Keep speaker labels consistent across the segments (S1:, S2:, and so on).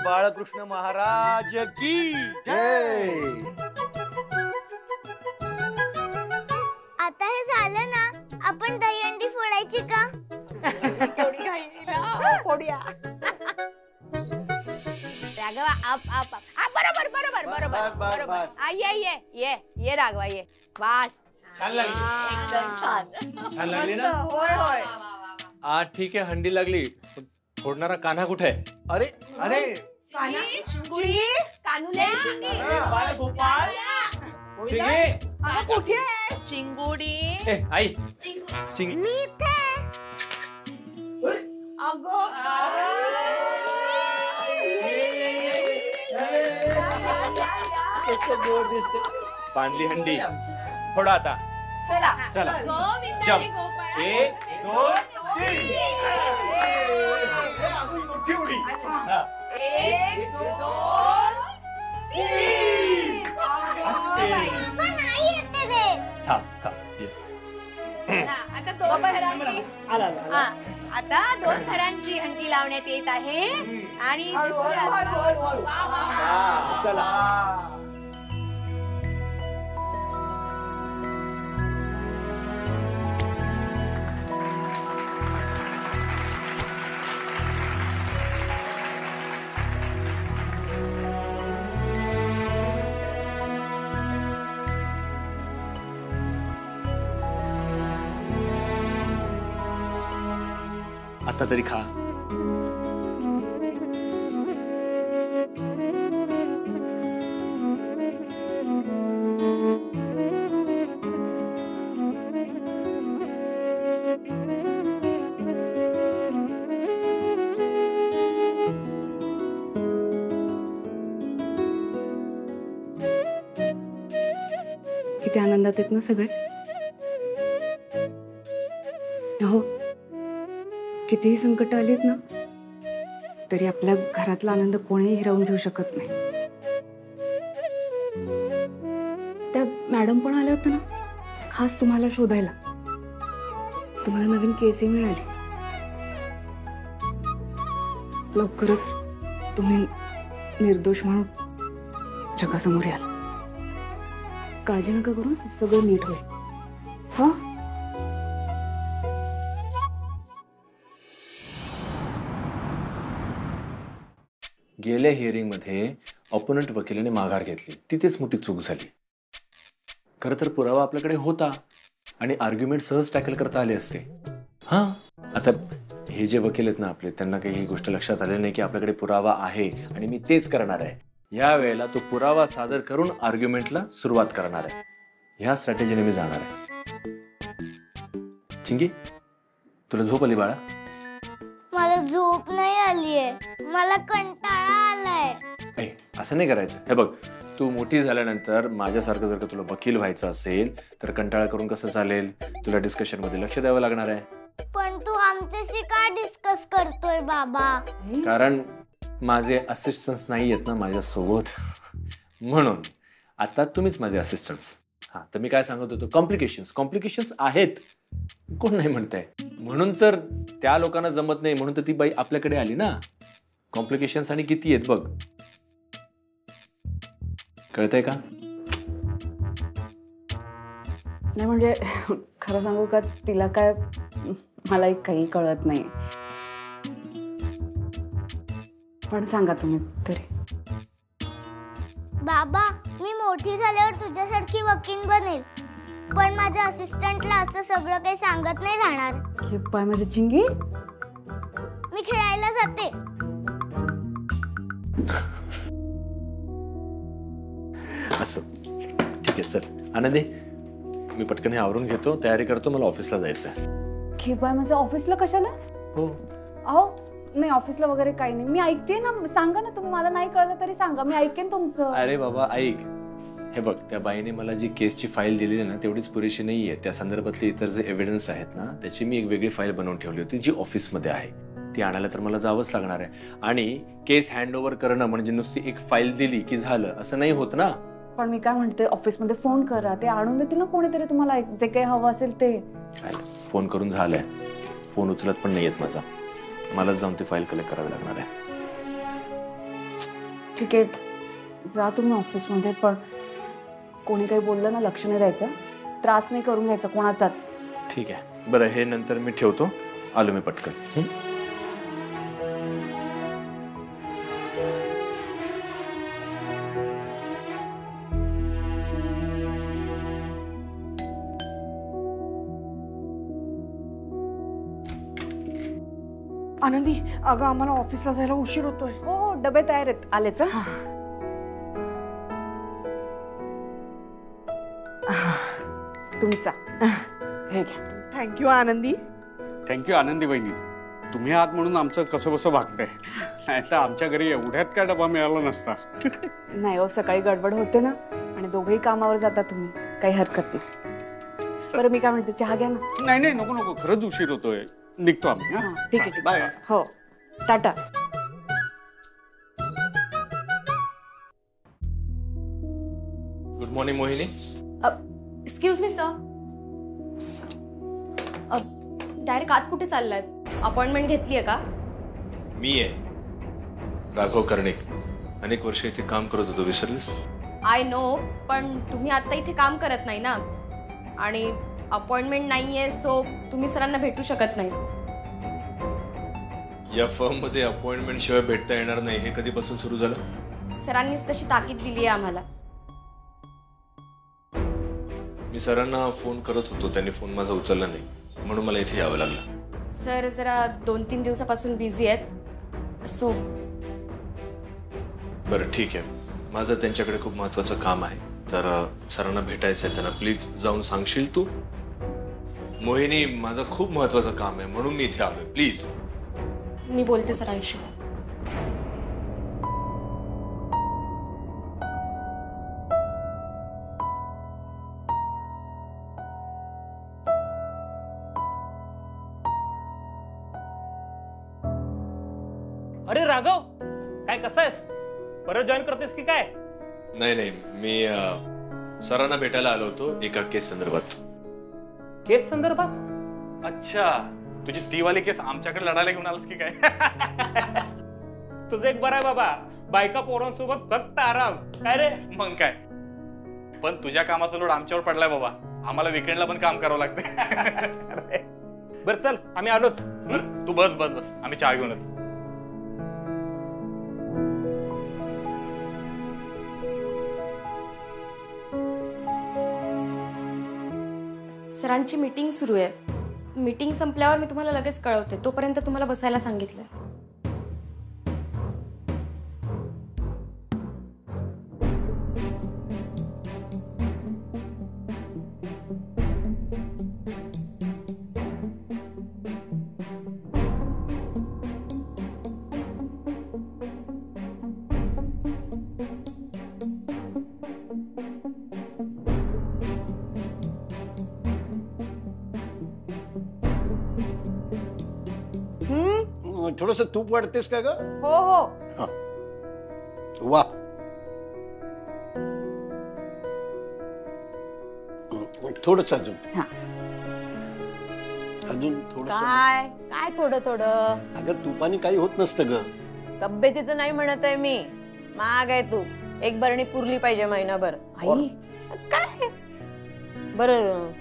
S1: बाळकृष्ण महाराज की
S2: जय।
S3: आता हे झालं ना, आपण दहीहंडी फोडायची का?
S4: फोडूया। राघवा आप आप आप बरोबर बरोबर बरोबर बरोबर ये राघवा ये बस
S1: छान लागली
S4: एकदम छान
S1: छान लागली ना
S4: होय होय
S1: ठीक आहे हंडी लागली फोडणारा कान्हा कुठे आहे
S2: अरे अरे
S4: चिंगी कानूले
S1: गोपाळ
S4: कुठे आहे चिंगुडी
S1: आई
S3: मी इथे।
S1: पांडली हंडी फोडा आता चला जम 1 2 3 अजून मोठी उडी 1 2 3
S3: पण नाही येते रे।
S1: थांब
S4: आता दोन थरांची आता दोन थरांची हंडी लावण्यात येत आहे आणि
S1: चला आता तरी खा
S5: किती आनंदात आहेत ना सगळे। हो कितीही संकट आलीत ना तरी आपल्या घरातला आनंद कोणीही हिरावून घेऊ शकत नाही। त्या मॅडम पण आल्या होत्या ना खास तुम्हाला शोधायला। तुम्हाला नवीन केसही मिळाली। लवकरच तुम्ही निर्दोष म्हणून जगासमोर याल। काळजी नका करू सगळं नीट होईल। हा
S1: गेल्या हिअरिंग मध्ये ऑपोनंट वकिलाने माघार घेतली तिथेच मोठी चूक झाली। खरं तर पुरावा आपल्याकडे होता आणि आर्ग्युमेंट सहज टॅकल करता आले असते। हा आता हे जे वकील आहेत ना आपले त्यांना काही ही गोष्ट लक्षात आली नाही की आपल्याकडे पुरावा आहे आणि मी तेच करणार आहे। या वेळेला तो पुरावा सादर करून आर्ग्युमेंटला सुरुवात करणार आहे। ह्या स्ट्रॅटेजीने मी जाणार आहे। चिंगी तुला झोप आली बाळा?
S3: मला झोप नाही आलीये, मला कंटाळा आलाय।
S1: असं नाही करायचं। हे बघ तू मोठी झाल्यानंतर माझ्यासारखं जर का तुला वकील व्हायचं असेल तर कंटाळा करून कसं चालेल? तुला डिस्कशन मध्ये लक्ष द्यावं लागणार आहे।
S3: पण तू आमच्याशी का डिस्कस करतोय बाबा?
S1: कारण माझे असिस्टंट्स नाही आहेत ना माझ्यासोबत म्हणून आता तुम्हीच माझे असिस्टंट्स। हा तर मी काय सांगत होतो कॉम्प्लिकेशन्स आहेत कोण नाही म्हणताय म्हणून तर त्या लोकांना जमत नाही म्हणून तर ती बाई आपल्याकडे आली ना। कॉम्प्लिकेशन्स आणि किती आहेत बघ कळतंय का?
S5: नाही म्हणजे खरं सांगू का तिला काय मला काही कळत नाही। पण सांगा तुम्ही तरी।
S3: बाबा मी मोठी झाल्यावर तुझ्यासारखी वकील बनेल पण माझ्या असिस्टंटला असं सगळं काही सांगत नाही राहणार।
S5: हे पाय माझी चिंगी
S3: मी खेळायला जाते।
S1: असं ठीक आहे चल आनंदी मी पटकन हे आवरून घेतो तयारी करतो मला ऑफिसला जायचं आहे।
S5: हे पाय माझं ऑफिसला कशाला?
S1: हो
S5: अहो नाही ऑफिसला वगैरे काही नाही मी ऐकते ना। सांगा ना तुम्ही मला नाही कळलं तरी सांगा मी ऐकेन तुमचं।
S1: अरे बाबा ऐक हे बघ त्या बाईने मला जी केसची फाईल दिलेली ना तेवढीच पुरेशी नाहीये। त्या संदर्भातले इतर जे एव्हिडन्स आहेत ना त्याची मी एक वेगळी फाईल बनवून ठेवली होती जी ऑफिसमध्ये आहे। ती आणायला तर मला जावंच लागणार आहे आणि केस हँड ओव्हर करणं म्हणजे नुसती एक फाईल दिली की झालं असं नाही होत ना।
S5: पण मी काय म्हणते ऑफिसमध्ये फोन करा ते आणून देतील ना कोणीतरी तुम्हाला जे काही हवं असेल ते।
S1: काय फोन करून झालंय फोन उचलत पण नाही येत माझा। मलाच जाऊन ती फाईल कलेक्ट करावी लागणार आहे।
S5: ठीक आहे, जा तुम्ही ऑफिसमध्ये, पण कोणी काही बोललं ना लक्ष नाही द्यायचं, त्रास नाही करून घ्यायचा कोणाचाच.
S1: ठीक आहे. बरं, हे नंतर मी ठेवतो, आलो मी पटकन.
S6: आनंदी, अगं आम्हाला ऑफिसला जायला उशीर होतोय.
S5: हो, डबे तयार आहेत, आले तर. तुमचा हे घ्या.
S6: थँक्यू आनंदी.
S2: थँक्यू आनंदी बहिणी. तुम्ही आहात म्हणून आमचं कसं बसं भागतंय, नाही तर आमच्या घरी एवढ्यात काय डबा मिळाला नसता.
S5: नाही हो, सकाळी गडबड होते ना, आणि दोघेही कामावर जाता तुम्ही, काही हरकत नाही. बरं, मी काय म्हणते, चहा घ्या ना.
S2: नाही नाही, नको नको, खरंच उशीर होतोय, निघतो आम्ही.
S5: हां, ठीक आहे, ठीक
S2: बाय.
S5: आहे. हो, टाटा.
S1: गुड मॉर्निंग मोहिनी.
S7: एक्सक्यूज मी सर, डायरेक्ट आत कुठे चाललाय? अपॉइंटमेंट घेतली आहे का?
S1: मी आहे राघव कर्णिक. अनेक वर्ष इथे काम करत होतो, विसरलीस?
S7: आय नो, पण तुम्ही आता इथे काम करत नाही ना, आणि अपॉइंटमेंट नाहीये, सो तुम्ही सरांना भेटू शकत नाही.
S1: या फर्म मध्ये अपॉइंटमेंट शिवाय भेटता येणार नाही, हे कधीपासून सुरू झालं?
S7: सरांनीच तशी ताकीद दिली आहे आम्हाला.
S1: मी सरांना फोन करत होतो, त्यांनी फोन माझा उचलला नाही, म्हणून मला इथे यावं लागलं.
S7: सर जरा 2-3 दिवसापासून बिझी आहेत, सो.
S1: बरं, ठीक आहे. माझं त्यांच्याकडे खूप महत्त्वाचं काम आहे, तर सरांना भेटायचं आहे त्यांना. प्लीज जाऊन सांगशील तू? मोहिनी, माझं खूप महत्त्वाचं काम आहे, म्हणून मी इथे आलोय. प्लीज.
S7: मी बोलते सरांशी.
S8: अरे राघव, काय कसं आहेस? परत जॉईन करतेस की काय?
S1: नाही नाही, मी सरांना भेटायला आलो होतो एका केस संदर्भात.
S8: केस संदर्भात?
S9: अच्छा, तुझी ती वाली केस आमच्याकडे लढायला घेऊन आलास की काय?
S8: तुझं एक बरं आहे बाबा, बायका पोरांसोबत फक्त आराम. काय रे?
S9: मग काय, पण तुझ्या कामाचा लोड आमच्यावर पडलाय बाबा. आम्हाला विकेंडला पण काम करावं लागतं.
S8: बर चल, आम्ही आलोच.
S9: बरं, तू बस बस बस, आम्ही चहा घेऊन येतो.
S7: सरांची मीटिंग सुरू आहे. मीटिंग संपल्यावर मी तुम्हाला लगेच कळवते. तोपर्यंत तुम्हाला बसायला सांगितलंय.
S10: थोडस तूप वाढतेस का ग?
S4: हो हो.
S10: वा, थोडस अजून. अजून थोडस.
S4: काय काय थोडं थोडं?
S10: अगं तुपाने काही होत नसतं ग.
S4: तब्येतीचं नाही म्हणत आहे मी. महाग आहे तू. एक बरणी पुरली पाहिजे महिनाभर.
S5: आई,
S4: काय बरं,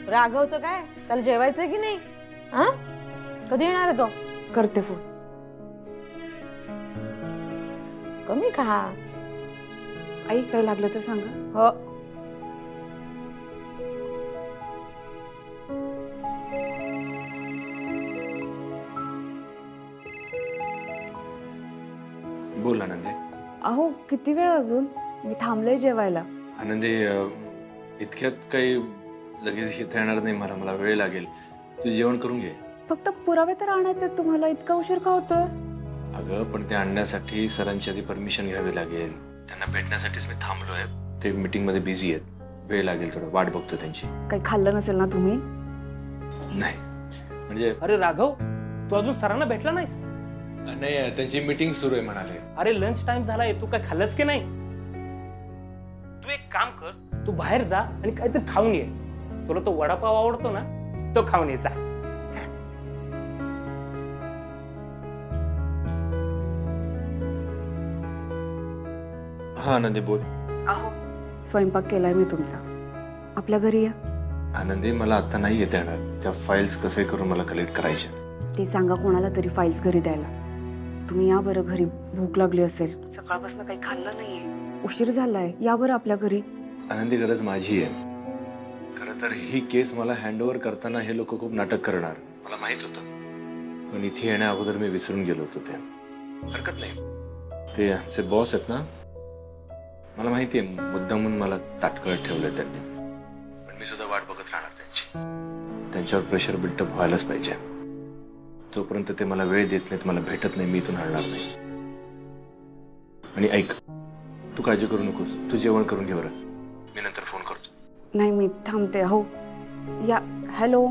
S4: राघवचं काय? त्याला जेवायचंय की नाही? हा, कधी येणार आहे तो?
S5: करते फोन.
S4: कमी का?
S5: आई, काही लागलं तर सांगा.
S4: हो.
S1: बोल आनंदी.
S5: अहो, किती वेळ अजून? मी थांबले जेवायला.
S1: आनंदी, इतक्यात काही लगेच इथे येणार नाही, मला वेळ लागेल. तू जेवण करून घे.
S5: फक्त पुरावे तर आणायचे तुम्हाला, इतका उशीर का होतोय?
S1: अगं, पण ते आणण्यासाठी सरांची आधी परमिशन घ्यावी लागेल. त्यांना भेटण्यासाठीच मी थांबलोय. ते मीटिंग मध्ये बिझी आहेत, वेळ लागेल, थोडं वाट बघतो त्यांची.
S5: काही खाल्लं नसेल ना तुम्ही?
S1: नाही म्हणजे
S8: अरे राघव, तू अजून सरांना भेटला नाहीस?
S1: नाही, त्यांची मीटिंग सुरू आहे म्हणाले.
S8: अरे लंच टाइम झालाय, तू काय खाल्लंच की नाही? तू एक काम कर, तू बाहेर जा आणि काहीतरी खाऊन ये. तुला तो वडापाव आवडतो ना, तो खाऊन ये. जा.
S1: हा आनंदी बोल.
S5: अहो स्वयंपाक केलाय मी तुमचा, आपल्या घरी या.
S1: आनंदी मला आता नाही येता येणार, त्या फाईल्स कसे करून मला कलेक्ट करायच्या.
S5: ते सांगा कोणाला तरी फाईल्स घरी द्यायला. तुम्ही या बरं घरी, भूक लागली असेल, सकाळपासून काही खाल्लं नाहीये, उशीर झालाय, या बरं आपल्या घरी.
S1: आनंदी गरज माझी आहे. खरं तर ही केस मला हँडओव्हर करताना हे लोक खूप नाटक करणार मला माहित होतं, पण इथे येण्या अगोदर मी विसरून गेलो होतो. ते हरकत नाही, ते आमचे बॉस आहेत ना, मला माहिती आहे मुद्दामून मला ताटकळत ठेवलंय त्यांनी, पण मी सुद्धा वाट बघत राहणार त्यांची. त्यांच्यावर प्रेशर बिल्टअप व्हायलाच पाहिजे. जोपर्यंत ते मला वेळ देत नाहीत, मला भेटत नाही, मी इथून हलणार नाही. आणि ऐक, तू काळजी करू नकोस, तू जेवण करून घे बरं, मी नंतर फोन करतो.
S5: नाही मी थांबते. हो या. हॅलो.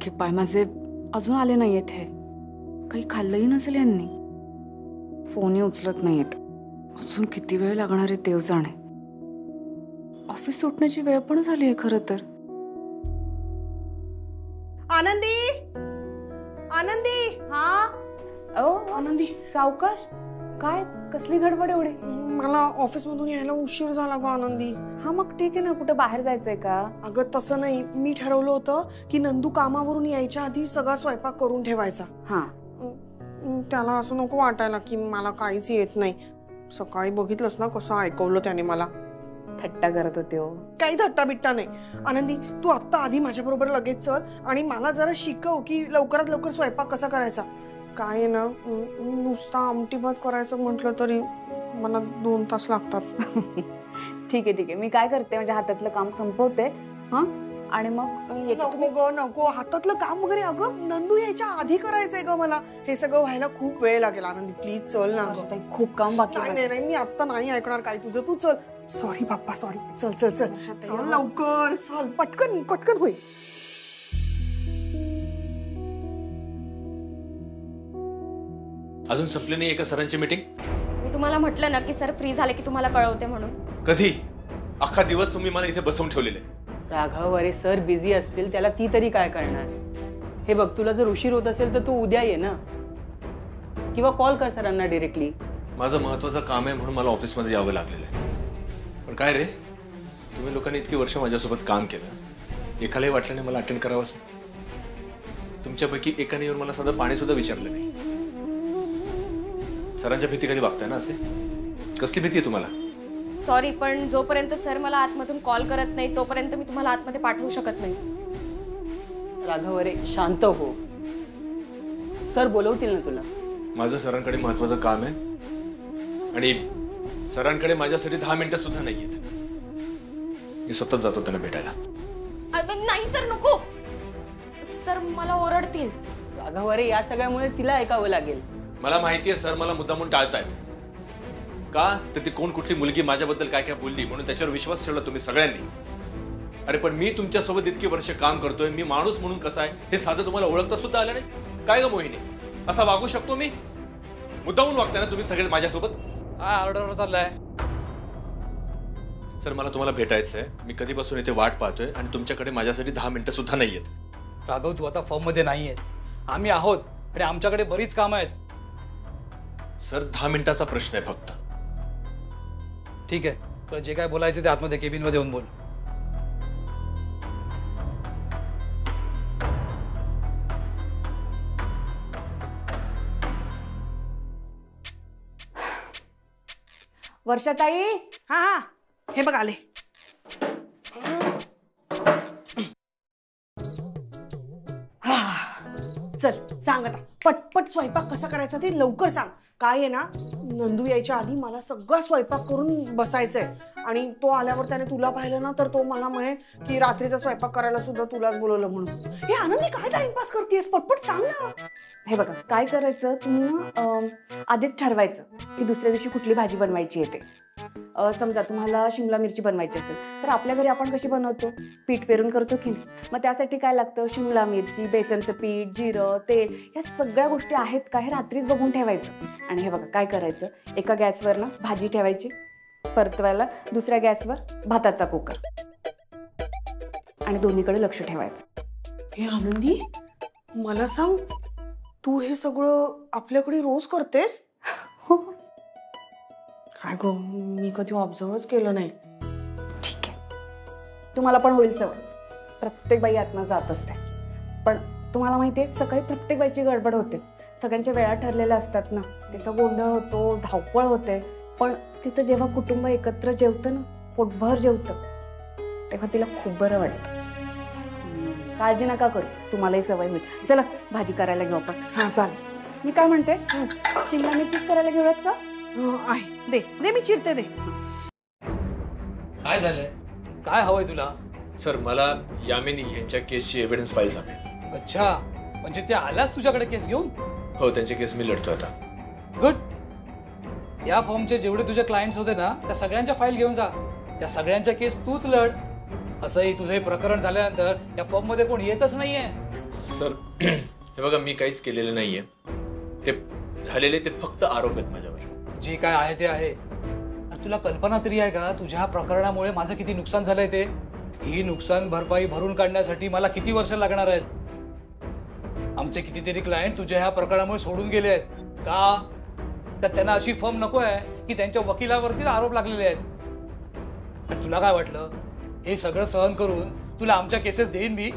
S5: की पाय माझे अजून आले नाहीयेत. हे काही खाल्लंही नसेल यांनी, फोनही उचलत नाहीयेत. अजून किती वेळ लागणार आहे देव जाणे. ऑफिस सुटण्याची वेळ पण झाली आहे खरं तर.
S6: आनंदी, आनंदी.
S5: हा
S6: आनंदी
S5: सावकाश, काय कसली गडबड एवढी?
S6: मला ऑफिस मधून यायला उशीर झाला गो आनंदी.
S5: हा मग ठीक आहे ना, कुठं बाहेर जायचंय का?
S6: अगं तसं नाही, मी ठरवलं होतं की नंदू कामावरून यायच्या आधी सगळा स्वयंपाक करून ठेवायचा.
S5: हा
S6: त्याला असं नको वाटायला की मला काहीच येत नाही. सकाळी बघितलंस ना कसं ऐकवलं त्याने मला.
S5: थट्टा करत होते हो.
S6: काही थट्टा बिट्टा नाही. आनंदी तू आत्ता आधी माझ्या बरोबर लगेच चल आणि मला जरा शिकव की लवकरात लवकर स्वयंपाक कसा करायचा. काय ना, नुसता आमटी भात करायचं म्हटलं तरी मला 2 तास लागतात.
S5: ठीक आहे ठीक आहे, मी काय करते, माझ्या हातातलं काम संपवते हा, आणि मग
S6: नको ग नको, हातातलं काम वगैरे अगं नंदू यायच्या आधी करायचंय ग मला. हे सगळं व्हायला खूप वेळ लागेल. आनंदी प्लीज चल ना ग.
S5: खूप काम बाकी आहे.
S6: नाही मी आता नाही ऐकणार काय तुझं, तू चल. सॉरी बाप्पा सॉरी. चल चल चल चल लवकर चल, पटकन पटकन होईल.
S1: अजून संपली नाही एका सरांची मीटिंग?
S7: मी तुम्हाला म्हटलं ना की सर फ्री झाले की तुम्हाला कळवते म्हणून.
S1: कधी? अख्खा दिवस तुम्ही मला इथे बसवून ठेवलेले.
S4: राघव, अरे सर बिझी असतील, त्याला ती तरी काय करणार. हे बघ, तुला जर उशीर होत असेल तर तू उद्या ये ना, किंवा कॉल कर सरांना डायरेक्टली.
S1: माझं महत्वाचं काम आहे म्हणून मला ऑफिसमध्ये यावं लागलेलं आहे. पण काय रे, तुम्ही लोकांनी इतकी वर्ष माझ्यासोबत काम केलं, एकालाही वाटलं नाही मला अटेंड करावं असं? तुमच्यापैकी एकाने येऊन मला साधं पाणी सुद्धा विचारलं नाही. सरांच्या भीती कधी वागताय ना असे? कसली भीती आहे तुम्हाला?
S7: सॉरी, पण जोपर्यंत सर मला आतमधून कॉल करत नाही तोपर्यंत मी तुम्हाला आतमध्ये पाठवू शकत नाही.
S4: राघव, अरे शांत हो, सर बोलवतील ना तुला.
S1: माझं सरांकडे महत्वाचं काम आहे आणि सरांकडे माझ्यासाठी 10 मिनिटं सुद्धा नाही आहेत. मी स्वतः जातो त्यांना भेटायला.
S7: नाही सर, नको सर, मला ओरडतील.
S4: राघव, अरे या सगळ्यामुळे तिला ऐकावं लागेल.
S1: मला माहिती आहे सर मला मुद्दामून टाळतायत. का तर ती कोण कुठली मुलगी माझ्याबद्दल काय काय बोलली म्हणून त्याच्यावर विश्वास ठेवला तुम्ही सगळ्यांनी. अरे पण मी तुमच्यासोबत इतकी वर्ष काम करतोय, मी माणूस म्हणून कसा आहे हे साधं तुम्हाला ओळखता सुद्धा आलं नाही. काय ग मोहिनी, असा वागू शकतो मी? मुद्दामून वागताय ना तुम्ही सगळे माझ्यासोबत.
S9: काय आरडाओरडा चाललाय?
S1: सर मला तुम्हाला भेटायचंय. मी कधीपासून इथे वाट पाहतोय आणि तुमच्याकडे माझ्यासाठी 10 मिनिटं सुद्धा नाहीयेत.
S9: राघव, तू आता फॉर्म मध्ये नाहीये, आम्ही आहोत आणि आमच्याकडे बरीच कामं आहेत.
S1: सर 10 मिनिटाचा प्रश्न आहे फक्त.
S9: ठीक आहे, तुला जे काय बोलायचं ते आतमध्ये केबिन मध्ये येऊन बोल.
S5: वर्षाताई.
S6: हा हा, हे बघ आले. चल सांग आता पटपट स्वयंपाक कसा करायचा ते लवकर सांग. काय आहे ना, नंदू यायच्या आधी मला सगळा स्वयंपाक करून बसायचंय आणि तो आल्यावर त्याने तुला पाहिलं ना तर तो मला म्हणेल की रात्रीचा स्वयंपाक करायला सुद्धा तुलाच बोलवलं म्हणून. हे आनंदी काय टाइमपास करतेस, पटपट सांग ना.
S5: हे बघा काय करायचं, तुम्ही आधीच ठरवायचं की दुसऱ्या दिवशी कुठली भाजी बनवायची आहे ते. समजा तुम्हाला शिमला मिरची बनवायची असेल तर आपल्या घरी आपण कशी बनवतो, पीठ पेरून करतो की नाही. मग त्यासाठी काय लागतं, शिमला मिरची, बेसनचं पीठ, जिरं, तेल, ह्या सगळ्या गोष्टी आहेत का हे रात्रीच बघून ठेवायचं. आणि हे बघा काय करायचं, एका गॅसवर ना भाजी ठेवायची परतवायला, दुसऱ्या गॅसवर भाताचा कुकर. आणि दोन्हीकडे लक्ष ठेवायचं.
S6: हे आनंदी, मला सांग, तू हे सगळं आपल्याकडे रोज करतेस?
S5: हो.
S6: काय ग, मी कधी ऑब्झर्वच केलं नाही.
S5: ठीक आहे, तुम्हाला पण होईल सवय. प्रत्येक बाई आतनं जात असते. पण तुम्हाला माहिती आहे, सकाळी प्रत्येक बाईची गडबड होते. सगळ्यांच्या वेळा ठरलेल्या असतात ना, तिचा गोंधळ होतो, धावपळ होते. पण तिचं जेव्हा कुटुंब एकत्र जेवतं ना, पोटभर जेवतं, तेव्हा तिला खूप बरं वाटतं. काळजी नका करू, तुम्हालाही सवय होईल. चला भाजी करायला घेऊ आपण.
S6: हा चालेल.
S5: मी काय म्हणते, शिमला मिरचीच करायला घेऊयात का?
S6: आहे, दे दे, मी चिरते, दे.
S11: काय झालंय? काय हवंय तुला?
S1: सर, मला यामिनी यांच्या केसची एव्हिडन्स फाईल्स हवी.
S11: अच्छा, म्हणजे ते आलास तुझ्याकडे केस घेऊन?
S1: हो, त्यांची केस मी लढतो आता.
S11: गुड. या फॉर्मचे जेवढे तुझे क्लायंट्स होते ना, त्या सगळ्यांच्या फाईल घेऊन जा. त्या सगळ्यांच्या केस तूच लढ. असंही तुझं हे प्रकरण झाल्यानंतर या फॉर्म मध्ये कोण येतच नाहीये.
S1: सर, हे बघा, मी काहीच केलेलं नाहीये. ते झालेले ते फक्त आरोप आहेत माझ्यावर.
S11: जे काय आहे ते आहे. तुला कल्पना तरी आहे का तुझ्या प्रकरणामुळे माझं किती नुकसान झालंय ते? ही नुकसान भरपाई भरून काढण्यासाठी मला किती वर्ष लागणार आहेत? आमचे कितीतरी क्लायंट तुझ्या ह्या प्रकरणामुळे सोडून गेले आहेत. का? तर त्यांना अशी फर्म नको आहे की त्यांच्या वकिलावरतीच आरोप लागलेले आहेत. आणि तुला काय वाटलं, हे सगळं सहन करून तुला आमच्या केसेस देईन मी?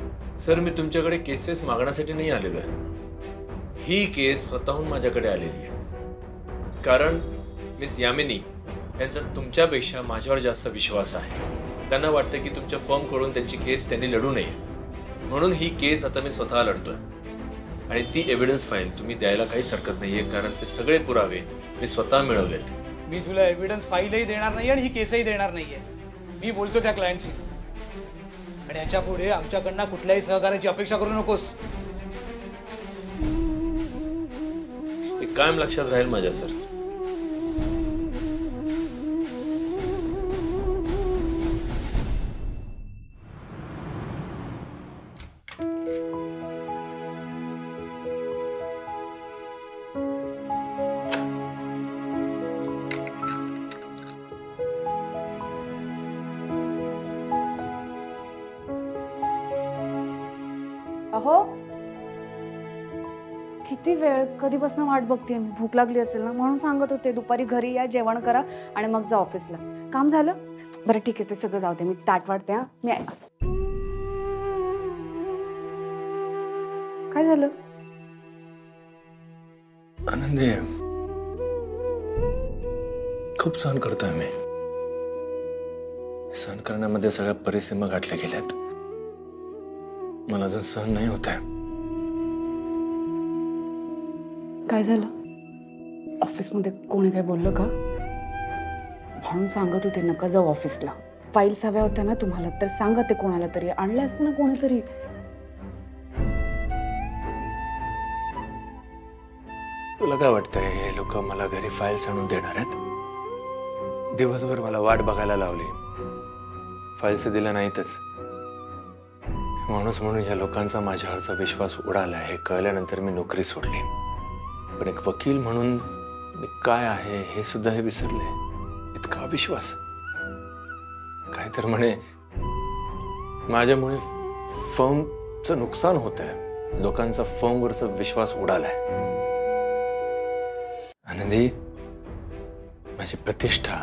S1: सर, मी तुमच्याकडे केसेस मागण्यासाठी नाही आलेलो आहे. ही केस स्वतःहून माझ्याकडे आलेली आहे. कारण मिस यामिनी यांचा तुमच्यापेक्षा माझ्यावर जास्त विश्वास आहे. त्यांना वाटतं की तुमच्या फर्मकडून त्यांची केस त्यांनी लढू नये, म्हणून ही केस आता मी स्वतः लढतोय. आणि ती एव्हिडन्स फाईल तुम्ही द्यायला काहीच हरकत नाहीये, कारण ते सगळे पुरावे मी स्वतः मिळवलेत.
S11: मी तुला एव्हिडन्स फाईलही देणार नाही आणि ही केसही देणार नाहीये. मी बोलतो त्या क्लायंटशी. आणि याच्या पुढे आमच्याकडनं कुठल्याही सहकार्याची अपेक्षा करू नकोस.
S1: हे कायम लक्षात राहील माझ्या. सर,
S5: अहो, किती वेळ, कधीपासून वाट बघते मी. भूक लागली असेल ना, म्हणून सांगत होते दुपारी घरी या, जेवण करा आणि मग जा ऑफिसला. काम झालं? बरं ठीक आहे, ते सगळं जाऊ दे. मी ताट वाढते. हा, मी काय झालं?
S1: आनंदी, खूप सहन करतोय मी. सहन करण्यामध्ये सगळ्या परिसीमा गाठल्या गेल्यात. मला अजून सहन नाही होत आहे.
S5: काय झालं? ऑफिसमध्ये कोणी काय बोललं का? म्हणून सांगत होते नका जाऊ ऑफिसला. फाईल्स हव्या होत्या ना तुम्हाला, तर सांगा ते कोणाला तरी. आणलं असतं ना कोणीतरी.
S1: तुला काय वाटतंय, हे लोक मला घरी फाईल्स आणून देणार आहेत? दिवसभर मला वाट बघायला लावली, फाईल्स दिल्या नाहीतच. माणूस म्हणून या लोकांचा माझ्यावरचा विश्वास उडाला हे कळल्यानंतर मी नोकरी सोडली. पण एक वकील म्हणून मी काय आहे हे सुद्धा हे विसरले. इतका विश्वास. काय तर म्हणे माझ्यामुळे फर्मचं नुकसान होत आहे, लोकांचा फर्मवरचा विश्वास उडालाय. आनंदी, माझी प्रतिष्ठा,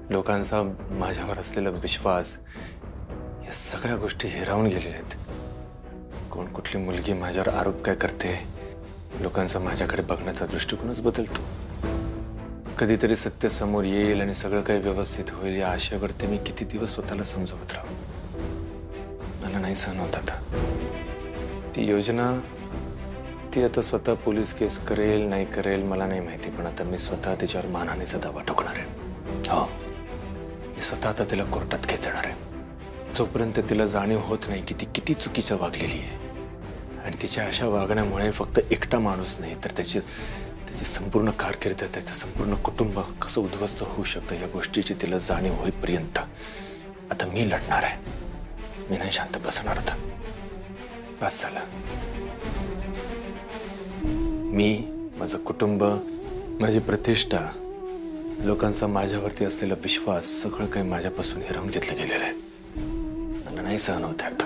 S1: लोकांचा माझ्यावर असलेला विश्वास, या सगळ्या गोष्टी हिरावून गेलेल्या आहेत. कोण कुठली मुलगी माझ्यावर आरोप काय करते, लोकांचा माझ्याकडे बघण्याचा दृष्टिकोनच बदलतो. कधीतरी सत्य समोर येईल आणि सगळं काही व्यवस्थित होईल या आशेवरती मी किती दिवस स्वतःला समजवत राहू. मला नाही सहन होत आता. ती योजना, ती आता स्वतः पोलीस केस करेल नाही करेल मला नाही माहिती, पण आता मी स्वतः तिच्यावर मानहानीचा दावा ठोकणार आहे. हो, मी स्वतः आता तिला कोर्टात खेचणार आहे. जोपर्यंत तिला जाणीव होत नाही की ती किती चुकीचं वागलेली आहे आणि तिच्या अशा वागण्यामुळे फक्त एकटा माणूस नाही तर त्याची संपूर्ण कारकीर्द, त्याचं संपूर्ण कुटुंब कसं उद्ध्वस्त होऊ शकतं या गोष्टीची तिला जाणीव होईपर्यंत आता मी लढणार आहे. मी नाही शांत बसणार आता. बस झालं. मी, माझं कुटुंब, माझी प्रतिष्ठा, लोकांचा माझ्यावरती असलेला विश्वास सगळं काही माझ्यापासून हिरावून घेतलं गेलेलं आहे. मला नाही सहन होत आता.